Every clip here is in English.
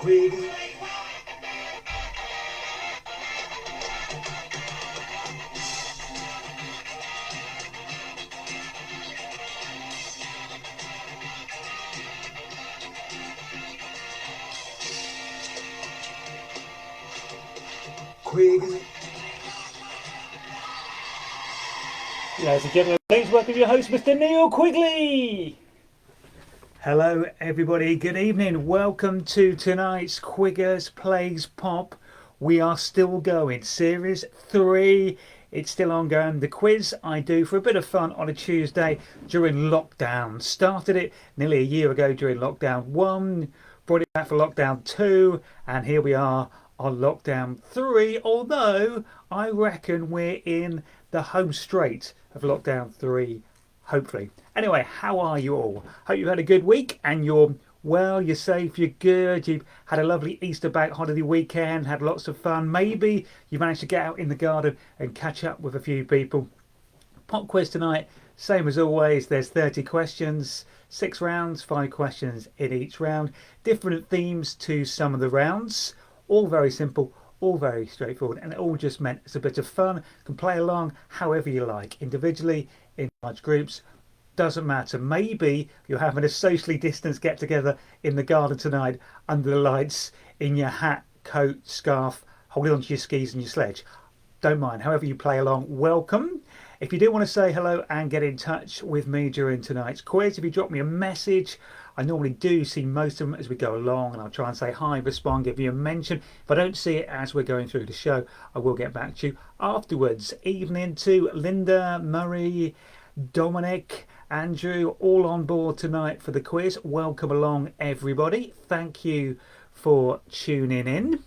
Quigger. Quigger. Ladies and gentlemen, please welcome your host, Mr. Neil Quigley. Hello everybody, good evening. Welcome to tonight's Quiggers Plays Pop. We are still going, series 3. It's still ongoing. The quiz I do for a bit of fun on a Tuesday during lockdown. Started it nearly a year ago during lockdown 1, brought it back for lockdown 2, and here we are on lockdown 3, although I reckon we're in the home straight of lockdown 3, hopefully. Anyway, how are you all? Hope you've had a good week and you're well, you're safe, you're good, you've had a lovely Easter bank holiday weekend, had lots of fun. Maybe you managed to get out in the garden and catch up with a few people. Pop quiz tonight, same as always, there's 30 questions, 6 rounds, 5 questions in each round. Different themes to some of the rounds, all very simple, all very straightforward, and it all just meant it's a bit of fun. You can play along however you like, individually, in large groups, doesn't matter. Maybe you're having a socially distanced get together in the garden tonight under the lights, in your hat, coat, scarf, holding onto your skis and your sledge. Don't mind, however you play along, welcome. If you do want to say hello and get in touch with me during tonight's quiz, if you drop me a message, I normally do see most of them as we go along, and I'll try and say hi, respond, give you a mention. If I don't see it as we're going through the show, I will get back to you afterwards. Evening to Linda, Murray, Dominic, Andrew, all on board tonight for the quiz. Welcome along everybody. Thank you for tuning in.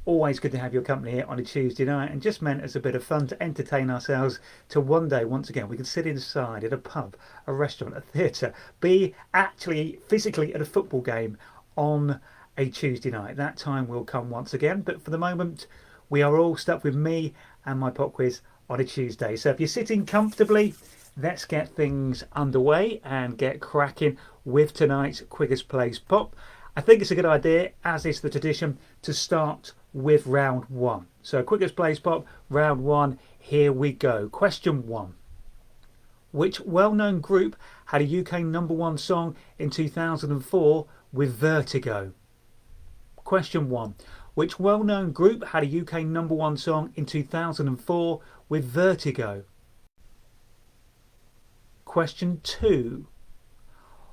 Always good to have your company here on a Tuesday night, and just meant as a bit of fun to entertain ourselves to one day, once again, we can sit inside at a pub, a restaurant, a theatre, be actually physically at a football game on a Tuesday night. That time will come once again, but for the moment we are all stuck with me and my pop quiz on a Tuesday. So if you're sitting comfortably, let's get things underway and get cracking with tonight's Quiggers Plays Pop. I think it's a good idea, as is the tradition, to start with round 1. So Quiggers Plays Pop, round 1, here we go. Question 1. Which well-known group had a UK #1 song in 2004 with Vertigo? Question 1. Which well-known group had a UK #1 song in 2004 with Vertigo? Question 2.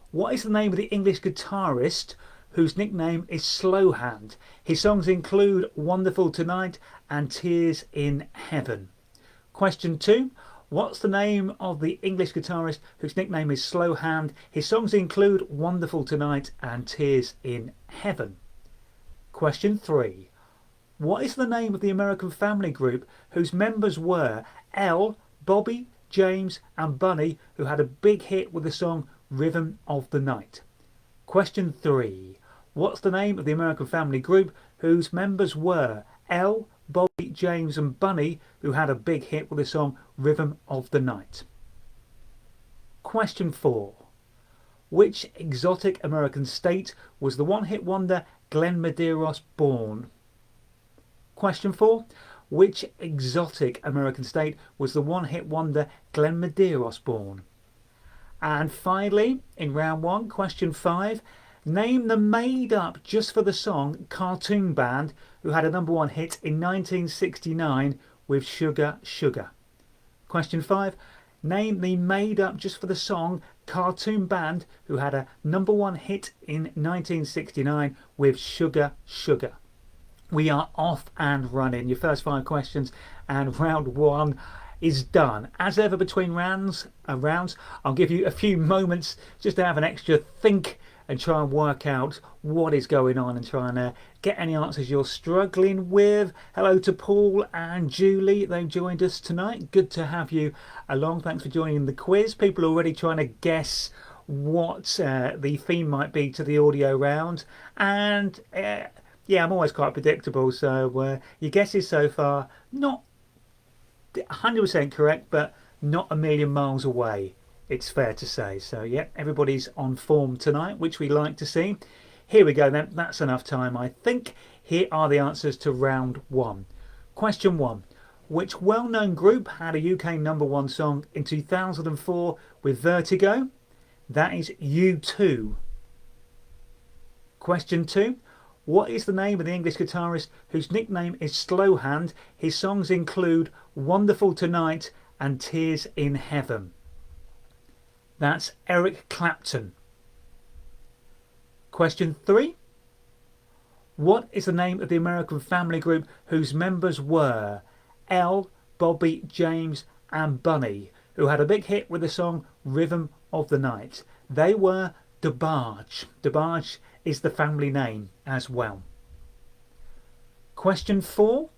What is the name of the English guitarist whose nickname is Slowhand? His songs include Wonderful Tonight and Tears in Heaven. Question 2. What's the name of the English guitarist whose nickname is Slowhand? His songs include Wonderful Tonight and Tears in Heaven. Question 3. What is the name of the American family group whose members were Elle, Bobby, James and Bunny, who had a big hit with the song Rhythm of the Night? Question 3. What's the name of the American family group whose members were Elle, Bobby, James and Bunny, who had a big hit with the song Rhythm of the Night? Question 4. Which exotic American state was the one-hit wonder Glenn Medeiros born? Question 4. Which exotic American state was the one-hit wonder Glenn Medeiros born? And finally, in round 1, question 5, name the made-up, just for the song, cartoon band who had a #1 hit in 1969 with Sugar Sugar. Question 5, name the made-up, just for the song, cartoon band who had a #1 hit in 1969 with Sugar Sugar. We are off and running. Your first 5 questions and round 1 is done. As ever between rounds, I'll give you a few moments just to have an extra think and try and work out what is going on and try and get any answers you're struggling with. Hello to Paul and Julie. They've joined us tonight. Good to have you along. Thanks for joining the quiz. People are already trying to guess what the theme might be to the audio round. And yeah, I'm always quite predictable, so your guesses so far, not 100% correct, but not a million miles away, it's fair to say. So yeah, everybody's on form tonight, which we like to see. Here we go then, that's enough time I think. Here are the answers to round one. Question one. Which well-known group had a UK #1 song in 2004 with Vertigo? That is U2. Question two. What is the name of the English guitarist whose nickname is Slowhand? His songs include Wonderful Tonight and Tears in Heaven. That's Eric Clapton. Question three. What is the name of the American family group whose members were Elle, Bobby, James and Bunny, who had a big hit with the song Rhythm of the Night? They were DeBarge. DeBarge is the family name as well. Question four.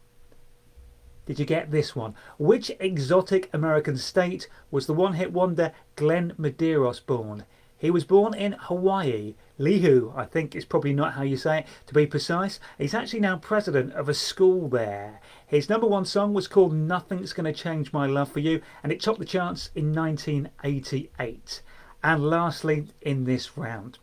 Did you get this one? Which exotic American state was the one-hit wonder Glenn Medeiros born? He was born in Hawaii. Lihu, I think is probably not how you say it, to be precise. He's actually now president of a school there. His #1 song was called Nothing's Gonna Change My Love for You, and it topped the charts in 1988. And lastly, in this round.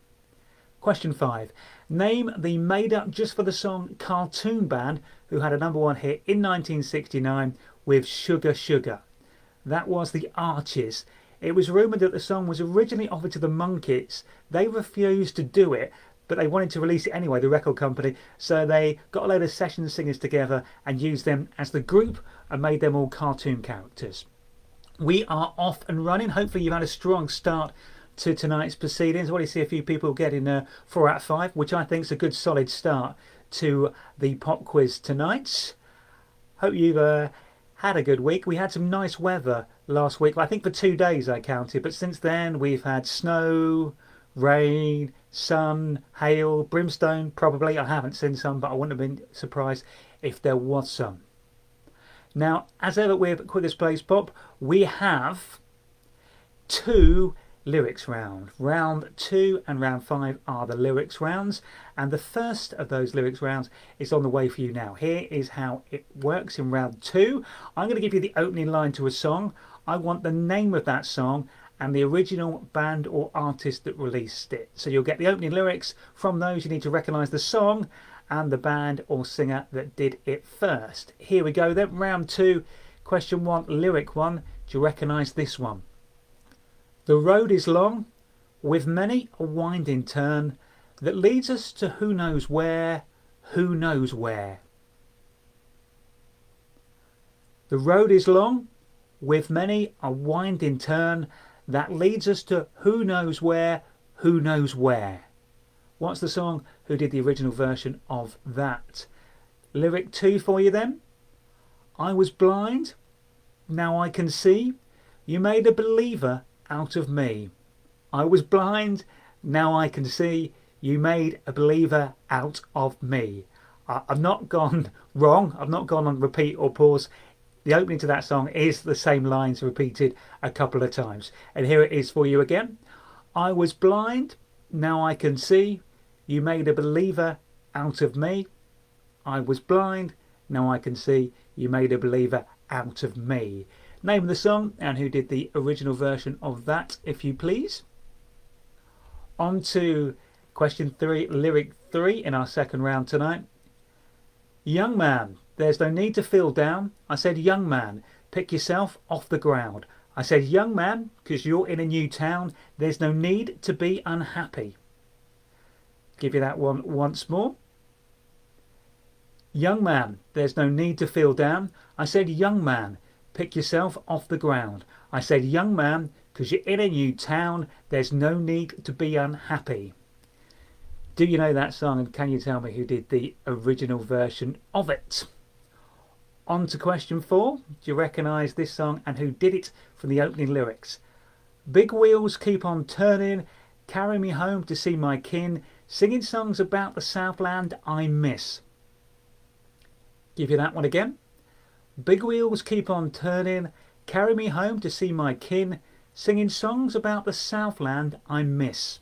Question 5. Name the made-up just for the song cartoon band who had a #1 hit in 1969 with Sugar Sugar. That was the Archies. It was rumoured that the song was originally offered to the Monkees. They refused to do it, but they wanted to release it anyway, the record company, so they got a load of session singers together and used them as the group and made them all cartoon characters. We are off and running. Hopefully you've had a strong start to tonight's proceedings. I want to see a few people getting 4 out of 5, which I think is a good solid start to the pop quiz tonight. Hope you've had a good week. We had some nice weather last week. I think for 2 days I counted, but since then we've had snow, rain, sun, hail, brimstone probably. I haven't seen some, but I wouldn't have been surprised if there was some. Now, as ever with Quigger's Plays Pop, we have 2 lyrics round. Round 2 and round 5 are the lyrics rounds, and the first of those lyrics rounds is on the way for you now. Here is how it works in round 2. I'm going to give you the opening line to a song. I want the name of that song and the original band or artist that released it. So you'll get the opening lyrics. From those you need to recognise the song and the band or singer that did it first. Here we go then, round 2, question 1, lyric 1. Do you recognise this one? The road is long, with many a winding turn, that leads us to who knows where, who knows where. The road is long, with many a winding turn, that leads us to who knows where, who knows where. What's the song? Who did the original version of that? Lyric 2 for you then. I was blind, now I can see. You made a believer out of me. I was blind, now I can see. You made a believer out of me. I've not gone wrong. I've not gone on repeat or pause. The opening to that song is the same lines repeated a couple of times. And here it is for you again. I was blind, now I can see. You made a believer out of me. I was blind, now I can see. You made a believer out of me. Name of the song and who did the original version of that, if you please. On to question 3, lyric 3 in our second round tonight. Young man, there's no need to feel down. I said, young man, pick yourself off the ground. I said, young man, because you're in a new town. There's no need to be unhappy. Give you that one once more. Young man, there's no need to feel down. I said, young man, pick yourself off the ground. I said, young man, because you're in a new town. There's no need to be unhappy. Do you know that song, and can you tell me who did the original version of it? On to question 4. Do you recognise this song and who did it from the opening lyrics? Big wheels keep on turning, carry me home to see my kin, singing songs about the Southland I miss. Give you that one again. Big wheels keep on turning, carry me home to see my kin, singing songs about the Southland I miss.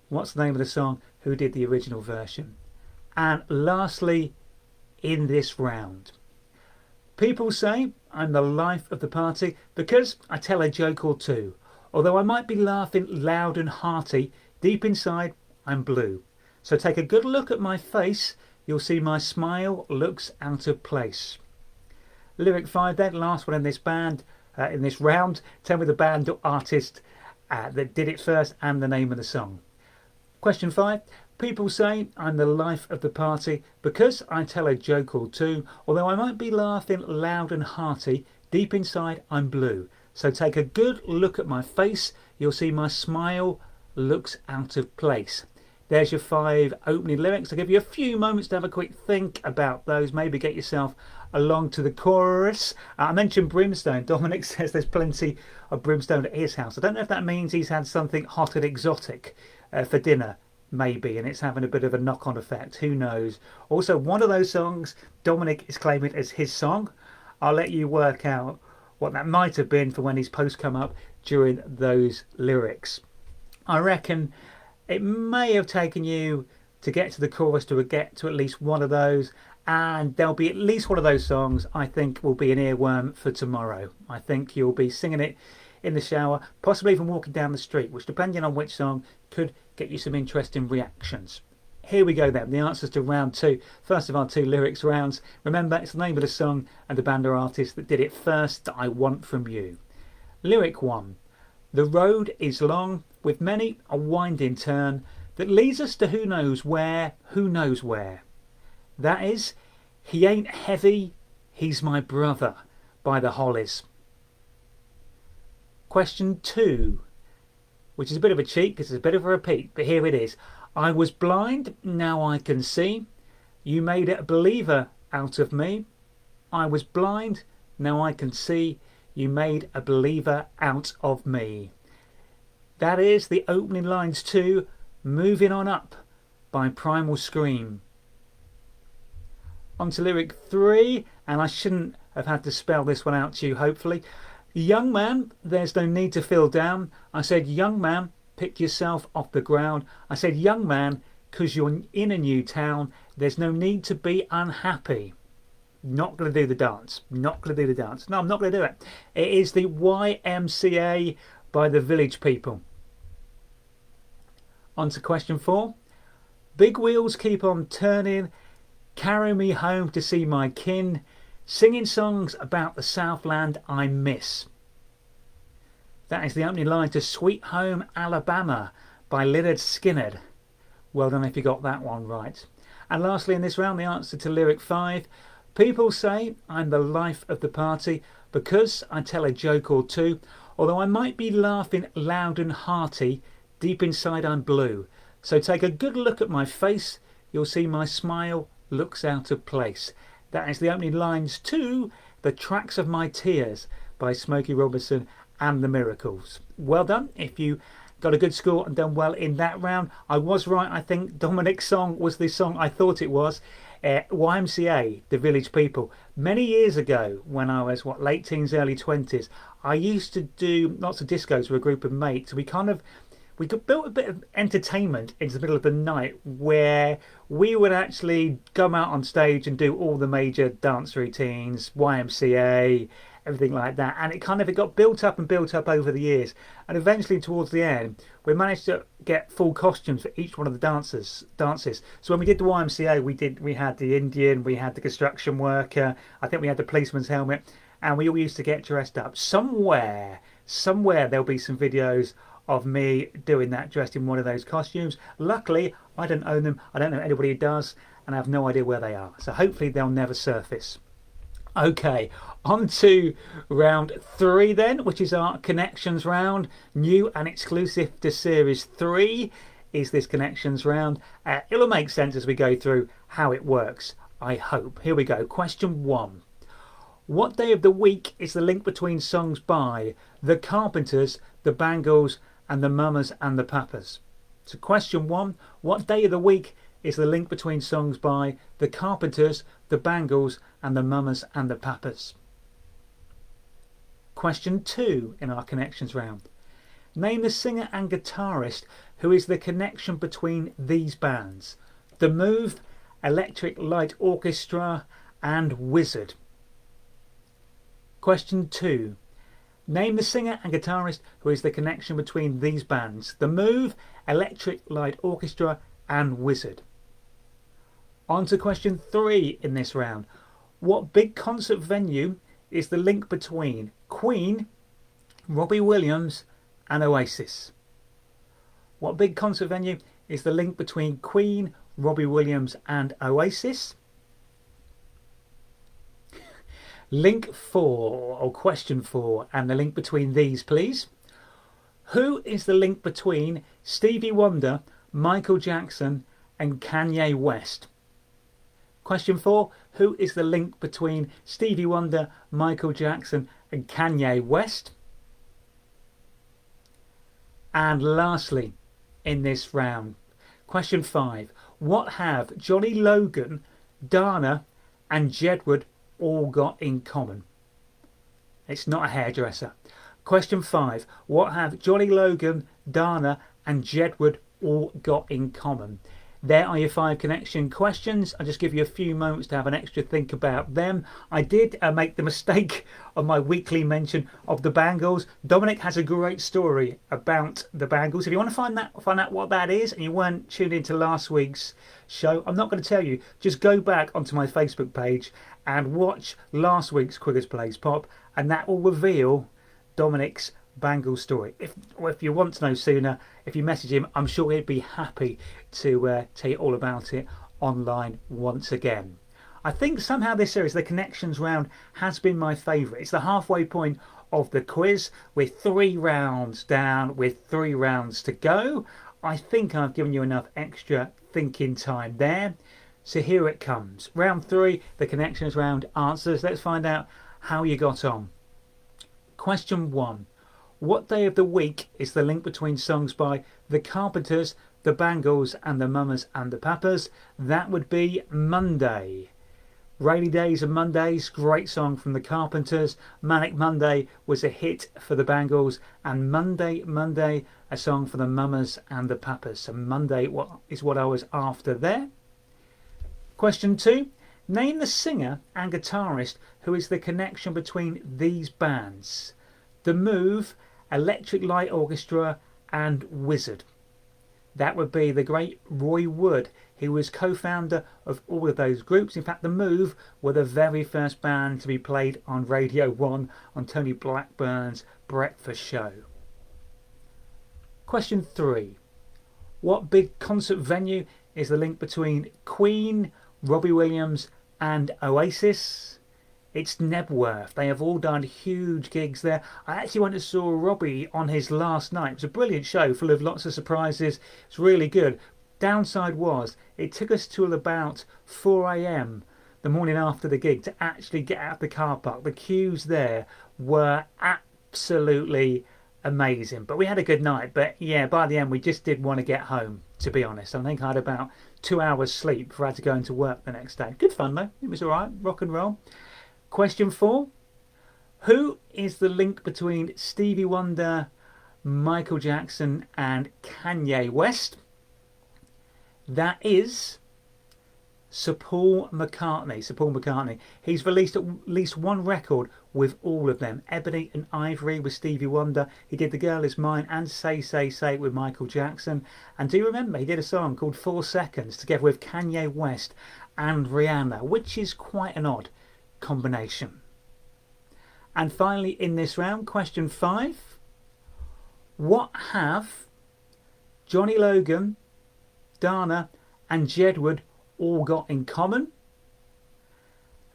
What's the name of the song? Who did the original version? And lastly, in this round, people say I'm the life of the party because I tell a joke or two. Although I might be laughing loud and hearty, deep inside I'm blue. So take a good look at my face, you'll see my smile looks out of place. Lyric 5 then, last one in this band, in this round. Tell me the band or artist that did it first and the name of the song. Question 5. People say I'm the life of the party because I tell a joke or two. Although I might be laughing loud and hearty, deep inside I'm blue. So take a good look at my face, you'll see my smile looks out of place. There's your 5 opening lyrics. I'll give you a few moments to have a quick think about those. Maybe get yourself along to the chorus. I mentioned brimstone. Dominic says there's plenty of brimstone at his house. I don't know if that means he's had something hot and exotic for dinner, maybe, and it's having a bit of a knock-on effect. Who knows? Also, one of those songs Dominic is claiming as his song. I'll let you work out what that might have been for when his posts come up during those lyrics. I reckon it may have taken you to get to the chorus to get to at least one of those, and there'll be at least one of those songs I think will be an earworm for tomorrow. I think you'll be singing it in the shower, possibly even walking down the street, which, depending on which song, could get you some interesting reactions. Here we go then, the answers to round 2. First of our 2 lyrics rounds. Remember, it's the name of the song and the band or artist that did it first that I want from you. Lyric 1. The road is long, with many a winding turn, that leads us to who knows where. That is, he ain't heavy, he's my brother, by the Hollies. Question 2, which is a bit of a cheat because it's a bit of a repeat, but here it is. I was blind, now I can see. You made a believer out of me. I was blind, now I can see. You made a believer out of me. That is the opening lines to Moving On Up by Primal Scream. On to lyric 3, and I shouldn't have had to spell this one out to you, hopefully. Young man, there's no need to feel down. I said, young man, pick yourself off the ground. I said, young man, 'cause you're in a new town. There's no need to be unhappy. Not going to do the dance. Not going to do the dance. No, I'm not going to do it. It is the YMCA by the Village People. On to question 4. Big wheels keep on turning. Carry me home to see my kin. Singing songs about the Southland I miss. That is the opening line to Sweet Home Alabama by Lynyrd Skynyrd. Well done if you got that one right. And lastly in this round, the answer to lyric 5. People say I'm the life of the party because I tell a joke or two. Although I might be laughing loud and hearty, deep inside I'm blue. So take a good look at my face, you'll see my smile looks out of place. That is the opening lines to The Tracks of My Tears by Smokey Robinson and the Miracles. Well done if you got a good score and done well in that round. I was right, I think Dominic's song was the song I thought it was. YMCA, the Village People. Many years ago, when I was late teens, early 20s, I used to do lots of discos with a group of mates. We built a bit of entertainment into the middle of the night where we would actually come out on stage and do all the major dance routines, YMCA, everything like that. And it got built up and built up over the years. And eventually towards the end, we managed to get full costumes for each one of the dances. So when we did the YMCA, we had the Indian, we had the construction worker, I think we had the policeman's helmet, and we all used to get dressed up. Somewhere there'll be some videos of me doing that dressed in one of those costumes. Luckily, I don't own them. I don't know anybody who does, and I have no idea where they are. So hopefully they'll never surface. Okay, on to round 3 then, which is our connections round. New and exclusive to series 3 is this connections round. It'll make sense as we go through how it works, I hope. Here we go. Question 1. What day of the week is the link between songs by The Carpenters, The Bangles and The Mamas and The Papas? So question 1. What day of the week is the link between songs by The Carpenters, The Bangles and The Mamas and The Papas? Question 2 in our connections round. Name the singer and guitarist who is the connection between these bands: The Move, Electric Light Orchestra and Wizard. Question 2. Name the singer and guitarist who is the connection between these bands: The Move, Electric Light Orchestra and Wizard. On to question 3 in this round. What big concert venue is the link between Queen, Robbie Williams and Oasis? What big concert venue is the link between Queen, Robbie Williams and Oasis? Link 4, or question 4, and the link between these, please. Who is the link between Stevie Wonder, Michael Jackson and Kanye West? Question 4, who is the link between Stevie Wonder, Michael Jackson and Kanye West? And lastly, in this round, question 5, what have Johnny Logan, Dana and Jedward all got in common? It's not a hairdresser. Question 5, what have Johnny Logan, Dana and Jedward all got in common? There are your 5 connection questions. I'll just give you a few moments to have an extra think about them. I did make the mistake of my weekly mention of the Bangles. Dominic has a great story about the Bangles. If you want to find out what that is and you weren't tuned into last week's show, I'm not going to tell you. Just go back onto my Facebook page and watch last week's Quiggers Plays Pop, and that will reveal Dominic's Bangle story. If you want to know sooner, if you message him, I'm sure he'd be happy to tell you all about it online once again. I think somehow this series, the connections round, has been my favourite. It's the halfway point of the quiz. We're 3 rounds down with 3 rounds to go. I think I've given you enough extra thinking time there. So here it comes. Round 3, the connections round answers. Let's find out how you got on. Question 1. What day of the week is the link between songs by the Carpenters, the Bangles and the Mamas and the Papas? That would be Monday. Rainy Days and Mondays, great song from the Carpenters. Manic Monday was a hit for the Bangles, and Monday, Monday, a song for the Mamas and the Papas. So Monday is what I was after there. Question 2. Name the singer and guitarist who is the connection between these bands. The Move, Electric Light Orchestra and Wizard. That would be the great Roy Wood. He was co-founder of all of those groups. In fact, The Move were the very first band to be played on Radio 1 on Tony Blackburn's breakfast show. Question 3. What big concert venue is the link between Queen, Robbie Williams and Oasis? It's Nebworth. They have all done huge gigs there. I actually went and saw Robbie on his last night. It was a brilliant show full of lots of surprises. It's really good. Downside was it took us till about 4 a.m. the morning after the gig to actually get out of the car park. The queues there were absolutely amazing. But we had a good night. But yeah, by the end we just did want to get home, to be honest. I think I had about 2 hours sleep before I had to go into work the next day. Good fun though. It was alright. Rock and roll. Question 4. Who is the link between Stevie Wonder, Michael Jackson and Kanye West? That is Sir Paul McCartney. Sir Paul McCartney. He's released at least one record with all of them. Ebony and Ivory with Stevie Wonder. He did The Girl Is Mine and Say Say Say with Michael Jackson. And do you remember he did a song called 4 Seconds together with Kanye West and Rihanna, which is quite an odd combination. And finally in this round, question 5. What have Johnny Logan, Dana and Jedward all got in common?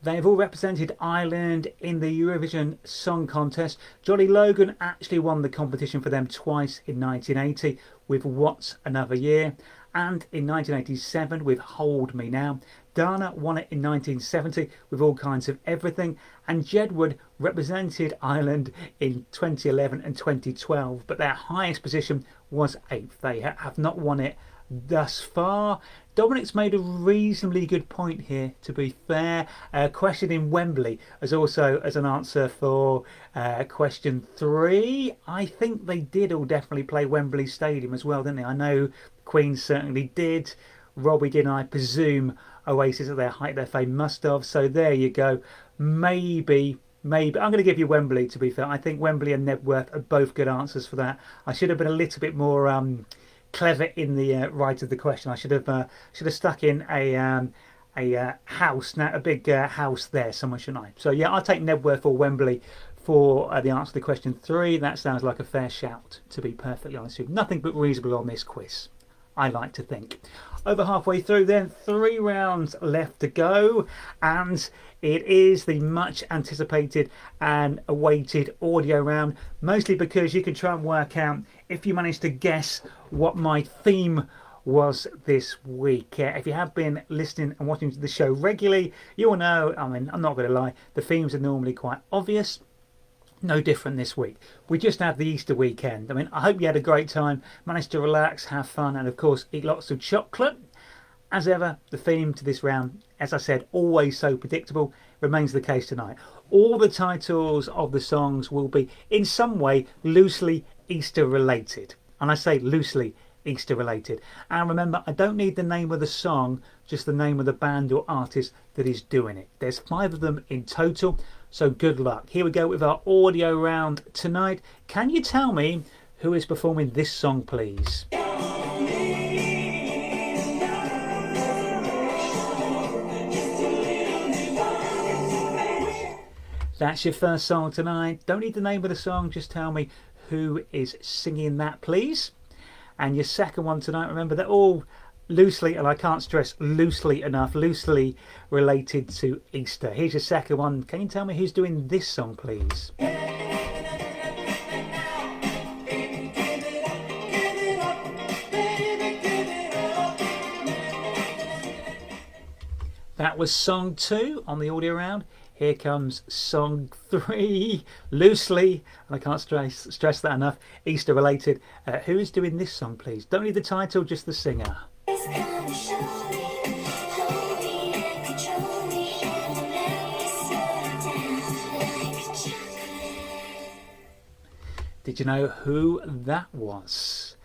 They've all represented Ireland in the Eurovision Song Contest. Johnny Logan actually won the competition for them twice in 1980 with What's Another Year and in 1987 with Hold Me Now. Dana won it in 1970 with All Kinds of Everything, and Jedward represented Ireland in 2011 and 2012, but their highest position was 8th. They have not won it thus far. Dominic's made a reasonably good point here, to be fair. Question in Wembley as also as an answer for question 3. I think they did all definitely play Wembley Stadium as well, didn't they? I know Queen certainly did. Robbie did, and I presume Oasis at their height, their fame must have. So there you go. Maybe I'm going to give you Wembley, to be fair. I think Wembley and Nebworth are both good answers for that. I should have been a little bit more clever in the right of the question. I should have stuck in a house, now a big house there somewhere, shouldn't I? So yeah, I'll take Nebworth or Wembley for the answer to question 3. That sounds like a fair shout, to be perfectly honest with you. Nothing but reasonable on this quiz, I like to think. Over halfway through then, 3 rounds left to go, and it is the much anticipated and awaited audio round, mostly because you can try and work out, if you manage to guess, what my theme was this week. If you have been listening and watching the show regularly, you will know, I mean, I'm not going to lie, the themes are normally quite obvious. No different this week. We just had the Easter weekend. I mean, I hope you had a great time, managed to relax, have fun, and of course eat lots of chocolate. As ever, the theme to this round, as I said, always so predictable, remains the case tonight. All the titles of the songs will be in some way loosely Easter related, and I say loosely Easter related. And remember, I don't need the name of the song, just the name of the band or artist that is doing it. There's 5 of them in total, so good luck. Here we go with our audio round tonight. Can you tell me who is performing this song, please? That's your first song tonight. Don't need the name of the song, just tell me who is singing that, please. And your second one tonight, remember, they're all loosely, and I can't stress loosely enough, loosely related to Easter. Here's your second one. Can you tell me who's doing this song, please? That was song 2 on the audio round. Here comes song 3, loosely, and I can't stress that enough, Easter related. Who is doing this song, please? Don't need the title, just the singer. Did you know who that was?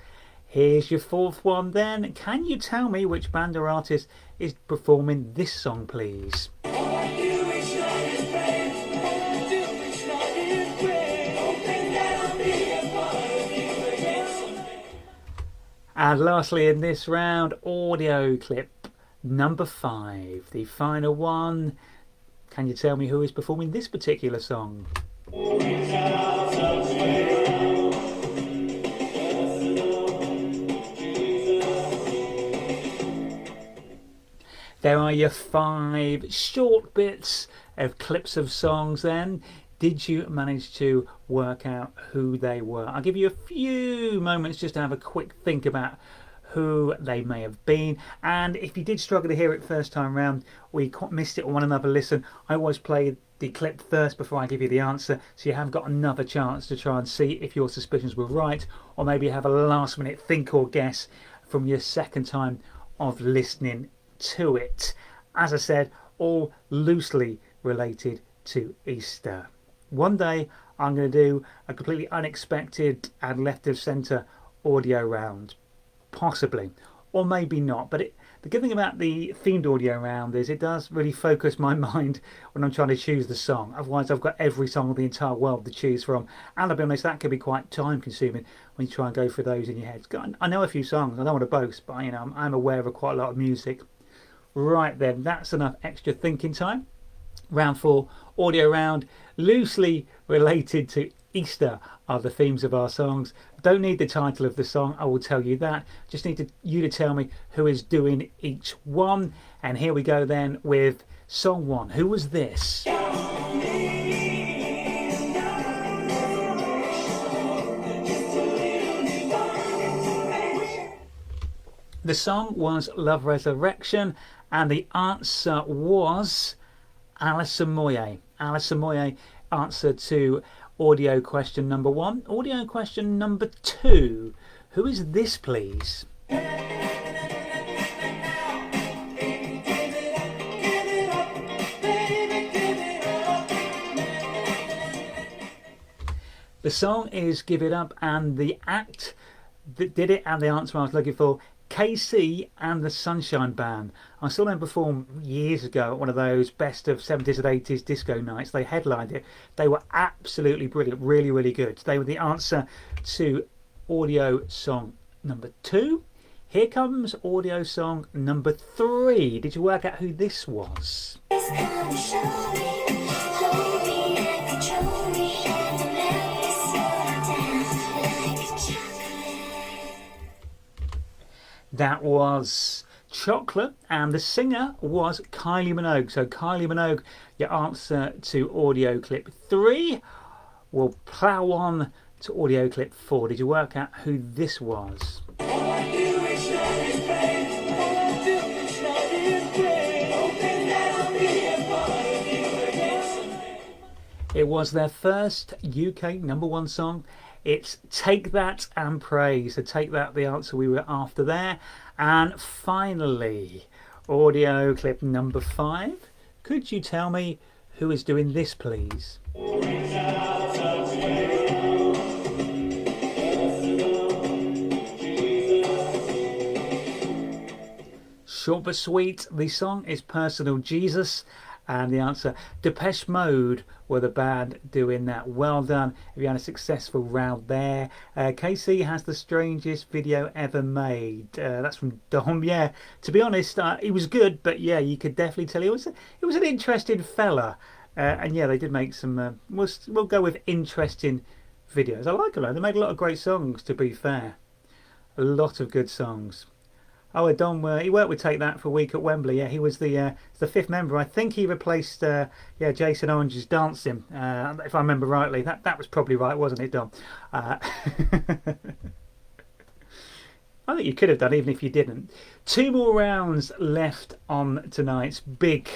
Here's your fourth one then. Can you tell me which band or artist is performing this song, please? And lastly in this round, audio clip number 5, the final one. Can you tell me who is performing this particular song? There are your 5 short bits of clips of songs then. Did you manage to work out who they were? I'll give you a few moments just to have a quick think about who they may have been. And if you did struggle to hear it first time round, or you missed it on one another listen, I always play the clip first before I give you the answer, so you have got another chance to try and see if your suspicions were right, or maybe have a last minute think or guess from your second time of listening to it. As I said, all loosely related to Easter. One day I'm going to do a completely unexpected and left of centre audio round, possibly, or maybe not. But the good thing about the themed audio round is it does really focus my mind when I'm trying to choose the song. Otherwise I've got every song of the entire world to choose from, and I'll be honest, that can be quite time consuming when you try and go through those in your head. I know a few songs, I don't want to boast, but I'm aware of quite a lot of music. Right then, that's enough extra thinking time. Round 4, audio round, loosely related to Easter are the themes of our songs. Don't need the title of the song, I will tell you that. Just need you to tell me who is doing each one. And here we go then with song 1. Who was this? The song was Love Resurrection, and the answer was Alison Moyet. Alison Moyet answered to audio question number 1. Audio question number 2. Who is this, please? The song is Give It Up, and the act that did it, and the answer I was looking for, KC and the Sunshine Band. I saw them perform years ago at one of those best of 70s and 80s disco nights. They headlined it. They were absolutely brilliant, really, really good. They were the answer to audio song number 2. Here comes audio song number 3. Did you work out who this was? That was Chocolate, and the singer was Kylie Minogue. So Kylie Minogue, your answer to audio clip 3. We'll plough on to audio clip 4. Did you work out who this was? It was their first UK #1 song. It's Take That and Pray. So Take That, the answer we were after there. And finally, audio clip number 5. Could you tell me who is doing this, please? Short but sweet, the song is Personal Jesus. And the answer, Depeche Mode were the band doing that. Well done if you had a successful round there. Casey has the strangest video ever made. That's from Dom. Yeah, to be honest, he was good, but yeah, you could definitely tell he was an interesting fella. And yeah, they did make some, we'll go with interesting videos. I like them. They made a lot of great songs, to be fair. A lot of good songs. Oh, Dom, he worked with Take That for a week at Wembley. Yeah, he was the 5th member. I think he replaced Jason Orange's Dancing, if I remember rightly. That was probably right, wasn't it, Dom? I think you could have done, even if you didn't. 2 more rounds left on tonight's big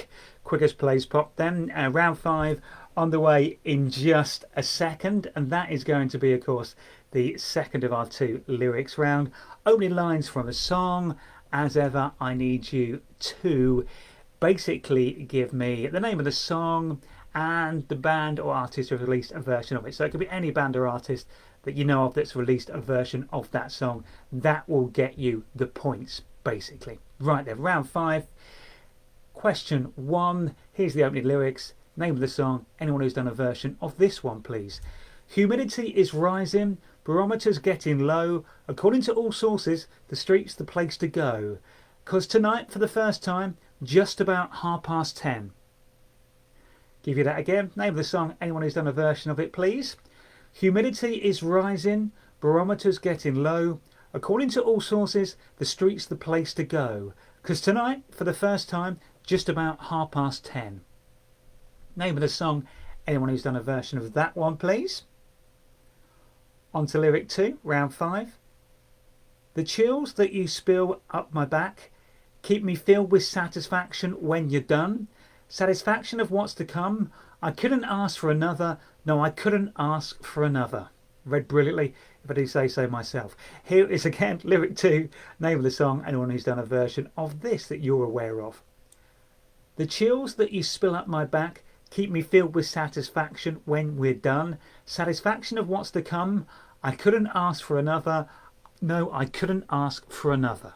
Quiggers Plays Pop. Then round 5 on the way in just a second, and that is going to be, of course, the second of our 2 lyrics round. Opening lines from a song. As ever, I need you to basically give me the name of the song and the band or artist who released a version of it. So it could be any band or artist that you know of that's released a version of that song. That will get you the points, basically. Right then, round 5. Question 1. Here's the opening lyrics. Name of the song. Anyone who's done a version of this one, please. Humidity is rising, barometers getting low. According to all sources, the street's the place to go. 'Cause tonight, for the first time, just about 10:30. Give you that again. Name of the song, anyone who's done a version of it, please. Humidity is rising, barometers getting low. According to all sources, the street's the place to go. 'Cause tonight, for the first time, just about 10:30. Name of the song, anyone who's done a version of that one, please. On to lyric 2, round 5. The chills that you spill up my back keep me filled with satisfaction when you're done. Satisfaction of what's to come. I couldn't ask for another. No, I couldn't ask for another. Read brilliantly, if I do say so myself. Here is again lyric 2, name of the song, anyone who's done a version of this that you're aware of. The chills that you spill up my back keep me filled with satisfaction when we're done. Satisfaction of what's to come. I couldn't ask for another. No, I couldn't ask for another.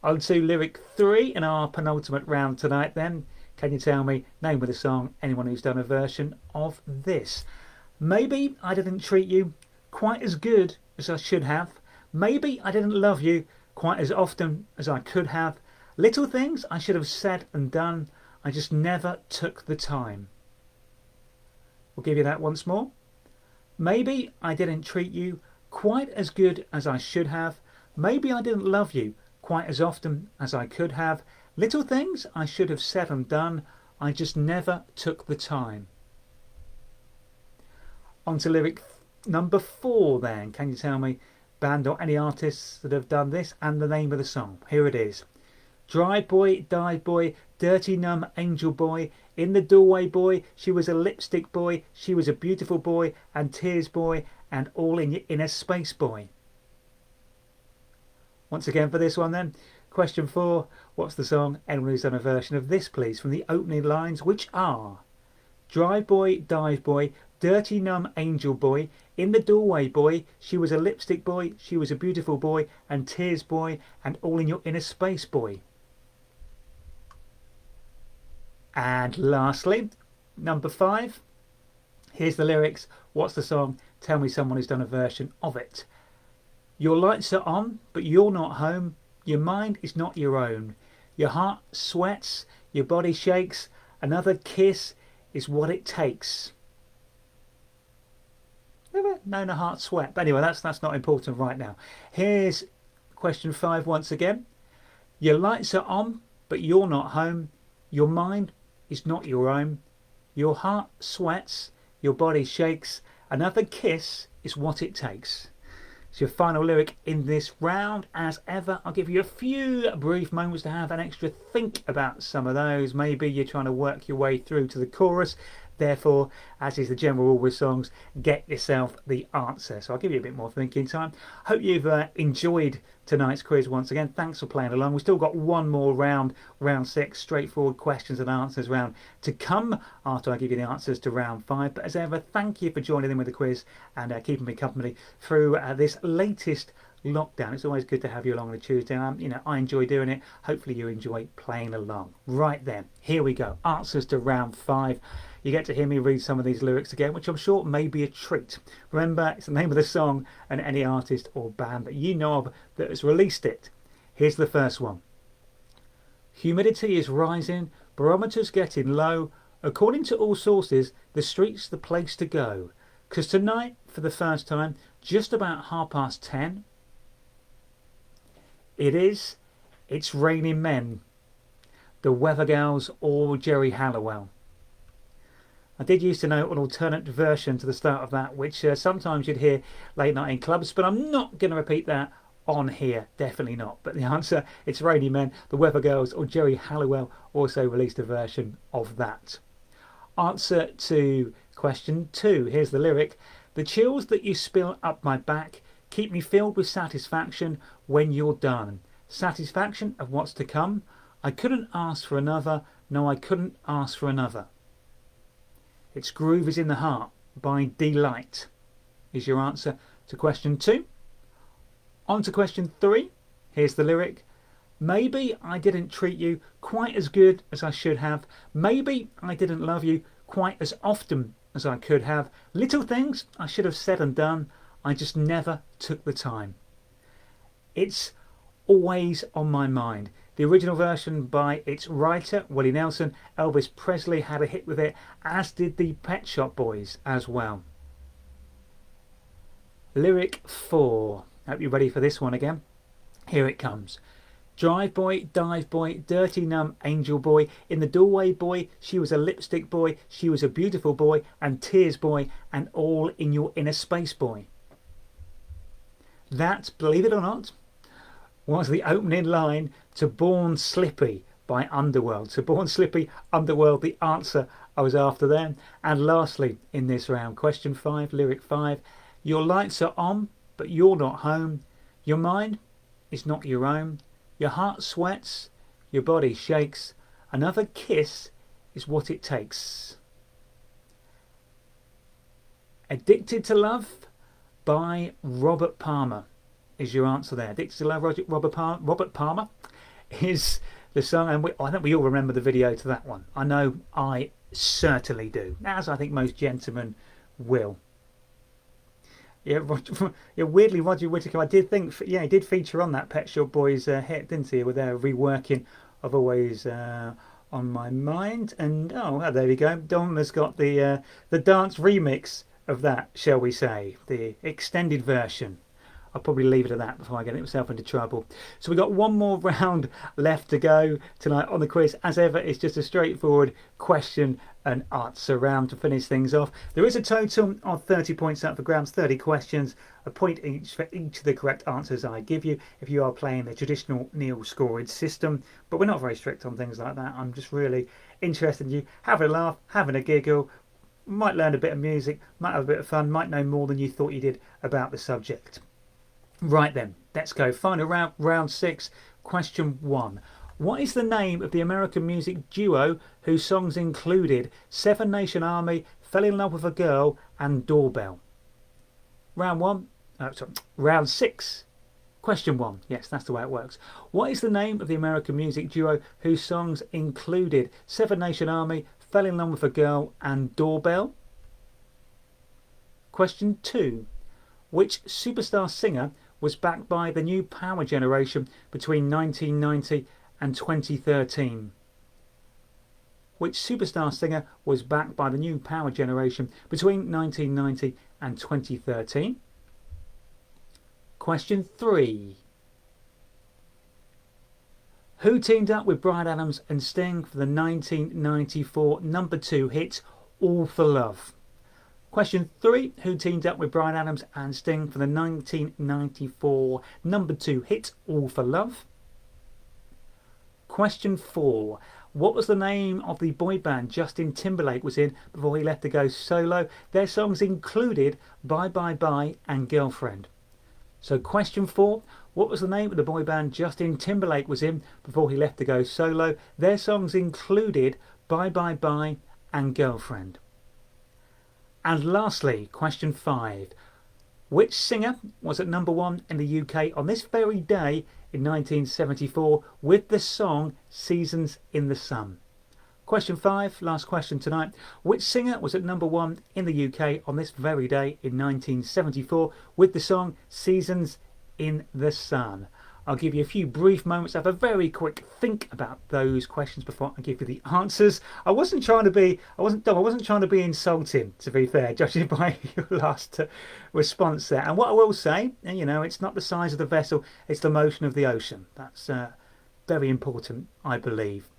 On to lyric 3 in our penultimate round tonight then. Can you tell me, name of the song, anyone who's done a version of this? Maybe I didn't treat you quite as good as I should have. Maybe I didn't love you quite as often as I could have. Little things I should have said and done. I just never took the time. We'll give you that once more. Maybe I didn't treat you quite as good as I should have. Maybe I didn't love you quite as often as I could have. Little things I should have said and done. I just never took the time. On to lyric number 4 then. Can you tell me band or any artists that have done this and the name of the song? Here it is. Dry boy, dive boy, dirty numb angel boy, in the doorway boy, she was a lipstick boy, she was a beautiful boy, and tears boy, and all in your inner space boy. Once again for this one then, question 4, what's the song? Anyone who's done a version of this please, from the opening lines, which are dry boy, dive boy, dirty numb angel boy, in the doorway boy, she was a lipstick boy, she was a beautiful boy, and tears boy, and all in your inner space boy. And lastly, number 5. Here's the lyrics. What's the song? Tell me someone who's done a version of it. Your lights are on, but you're not home. Your mind is not your own. Your heart sweats, your body shakes. Another kiss is what it takes. Never known a heart sweat. But anyway, that's not important right now. Here's question 5 once again. Your lights are on, but you're not home. Your mind is not your own. Your heart sweats, your body shakes. Another kiss is what it takes. It's your final lyric in this round. As ever, I'll give you a few brief moments to have an extra think about some of those. Maybe you're trying to work your way through to the chorus. Therefore, as is the general rule with songs, get yourself the answer. So I'll give you a bit more thinking time. Hope you've enjoyed tonight's quiz once again. Thanks for playing along. We've still got one more round, round 6, straightforward questions and answers round to come after I give you the answers to round 5. But as ever, thank you for joining in with the quiz and keeping me company through this latest lockdown. It's always good to have you along on a Tuesday. I enjoy doing it. Hopefully you enjoy playing along. Right then, here we go. Answers to round 5. You get to hear me read some of these lyrics again, which I'm sure may be a treat. Remember, it's the name of the song and any artist or band that you know of that has released it. Here's the first one. Humidity is rising, barometers getting low. According to all sources, the street's the place to go. 'Cause tonight, for the first time, just about 10:30, it's raining men. The Weather Girls or Jerry Halliwell. I did used to know an alternate version to the start of that, which sometimes you'd hear late night in clubs, but I'm not going to repeat that on here, definitely not. But the answer, it's Rainy Men, the Weather Girls or Jerry Halliwell also released a version of that. Answer to question 2, here's the lyric. The chills that you spill up my back keep me filled with satisfaction when you're done. Satisfaction of what's to come. I couldn't ask for another, no I couldn't ask for another. It's Groove is in the Heart by Delight is your answer to question 2. On to question 3. Here's the lyric. Maybe I didn't treat you quite as good as I should have. Maybe I didn't love you quite as often as I could have. Little things I should have said and done. I just never took the time. It's always on my mind. The original version by its writer, Willie Nelson. Elvis Presley had a hit with it, as did the Pet Shop Boys as well. Lyric 4. Hope you're ready for this one again. Here it comes. Drive boy, dive boy, dirty numb angel boy. In the doorway boy, she was a lipstick boy. She was a beautiful boy and tears boy and all in your inner space boy. That, believe it or not, was the opening line to Born Slippy by Underworld. So Born Slippy, Underworld, the answer I was after then. And lastly, in this round, question 5, lyric 5. Your lights are on, but you're not home. Your mind is not your own. Your heart sweats, your body shakes. Another kiss is what it takes. Addicted to Love by Robert Palmer is your answer there. Addicted to Love, Robert Palmer is the song, and I think we all remember the video to that one. I know I certainly do, as I think most gentlemen will. Yeah, weirdly, Roger Whittaker, I did think, he did feature on that Pet Shop Boys hit, didn't he, with their reworking of Always on My Mind. And well, there we go. Dom has got the dance remix of that, shall we say, the extended version. I'll probably leave it at that before I get myself into trouble. So we've got one more round left to go tonight on the quiz. As ever, it's just a straightforward question and answer round to finish things off. There is a total of 30 points up for grabs, 30 questions, a point each for each of the correct answers I give you if you are playing the traditional Neil scoring system. But we're not very strict on things like that. I'm just really interested in you having a laugh, having a giggle, might learn a bit of music, might have a bit of fun, might know more than you thought you did about the subject. Right then, let's go. Final round, round 6, question 1. What is the name of the American music duo whose songs included Seven Nation Army, Fell in Love with a Girl and Doorbell? Round 6, question 1. Yes, that's the way it works. What is the name of the American music duo whose songs included Seven Nation Army, Fell in Love with a Girl and Doorbell? Question 2. Which superstar singer was backed by the new power generation between 1990 and 2013? Which superstar singer was backed by the new power generation between 1990 and 2013? Question 3. Who teamed up with Bryan Adams and Sting for the 1994 number 2 hit All for Love? Question 3. Who teamed up with Bryan Adams and Sting for the 1994 number 2 hit All for Love? Question 4. What was the name of the boy band Justin Timberlake was in before he left to go solo? Their songs included Bye Bye Bye and Girlfriend. So question 4, what was the name of the boy band Justin Timberlake was in before he left to go solo? Their songs included Bye Bye Bye and Girlfriend. And lastly, question 5, which singer was at number 1 in the UK on this very day in 1974 with the song Seasons in the Sun? Question 5, last question tonight. Which singer was at number 1 in the UK on this very day in 1974 with the song Seasons in the Sun? I'll give you a few brief moments. Have a very quick think about those questions before I give you the answers. I wasn't trying to be insulting, to be fair, judging by your last response there. And what I will say, it's not the size of the vessel, it's the motion of the ocean. That's very important, I believe.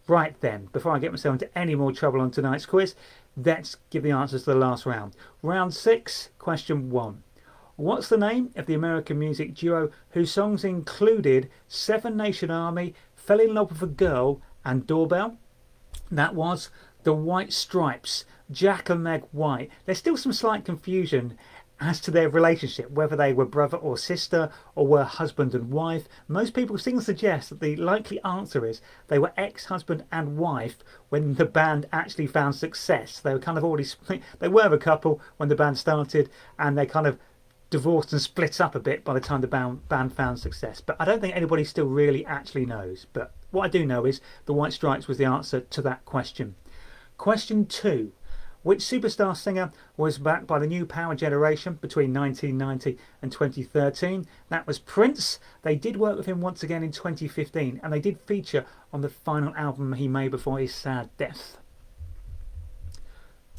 Right then, before I get myself into any more trouble on tonight's quiz, let's give the answers to the last round. Round 6, question 1. What's the name of the American music duo whose songs included Seven Nation Army, Fell in Love with a Girl and Doorbell? That was the White Stripes, Jack and Meg White. There's still some slight confusion as to their relationship, whether they were brother or sister or were husband and wife. Most people seem to suggest that the likely answer is they were ex-husband and wife when the band actually found success. They were kind of already they were a couple when the band started, and they kind of divorced and split up a bit by the time the band found success. But I don't think anybody still really actually knows. But what I do know is the White Stripes was the answer to that question. Question 2. Which superstar singer was backed by the new power generation between 1990 and 2013? That was Prince. They did work with him once again in 2015, and they did feature on the final album he made before his sad death.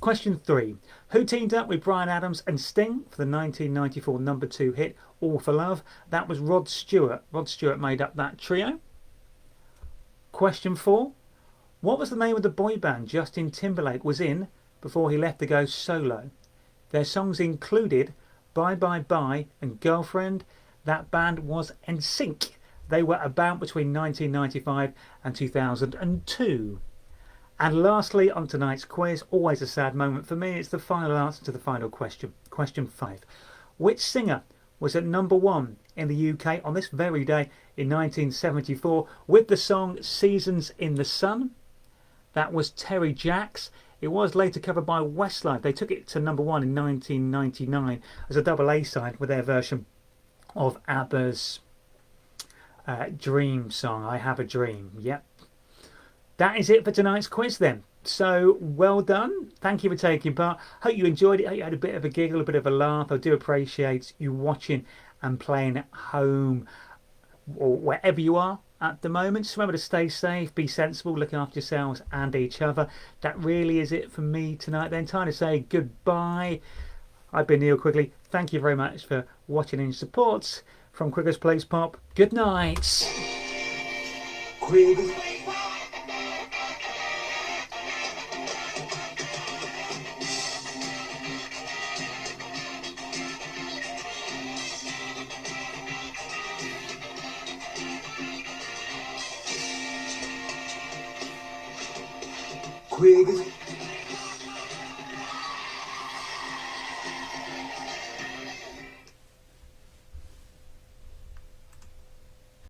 Question 3. Who teamed up with Bryan Adams and Sting for the 1994 number 2 hit All for Love? That was Rod Stewart. Rod Stewart made up that trio. Question 4. What was the name of the boy band Justin Timberlake was in before he left to go solo? Their songs included Bye Bye Bye and Girlfriend. That band was NSYNC. They were about between 1995 and 2002. And lastly, on tonight's quiz, always a sad moment for me, it's the final answer to the final question. Question 5. Which singer was at number 1 in the UK on this very day in 1974 with the song Seasons in the Sun? That was Terry Jacks. It was later covered by Westlife. They took it to number 1 in 1999 as a double A side with their version of ABBA's Dream song, I Have a Dream. Yep. That is it for tonight's quiz then. So well done. Thank you for taking part. Hope you enjoyed it. Hope you had a bit of a giggle, a bit of a laugh. I do appreciate you watching and playing at home or wherever you are at the moment. Just remember to stay safe, be sensible, look after yourselves and each other. That really is it for me tonight then. Time to say goodbye. I've been Neil Quigley. Thank you very much for watching and support from Quigger's Plays Pop. Good night. Quigger. Quigger.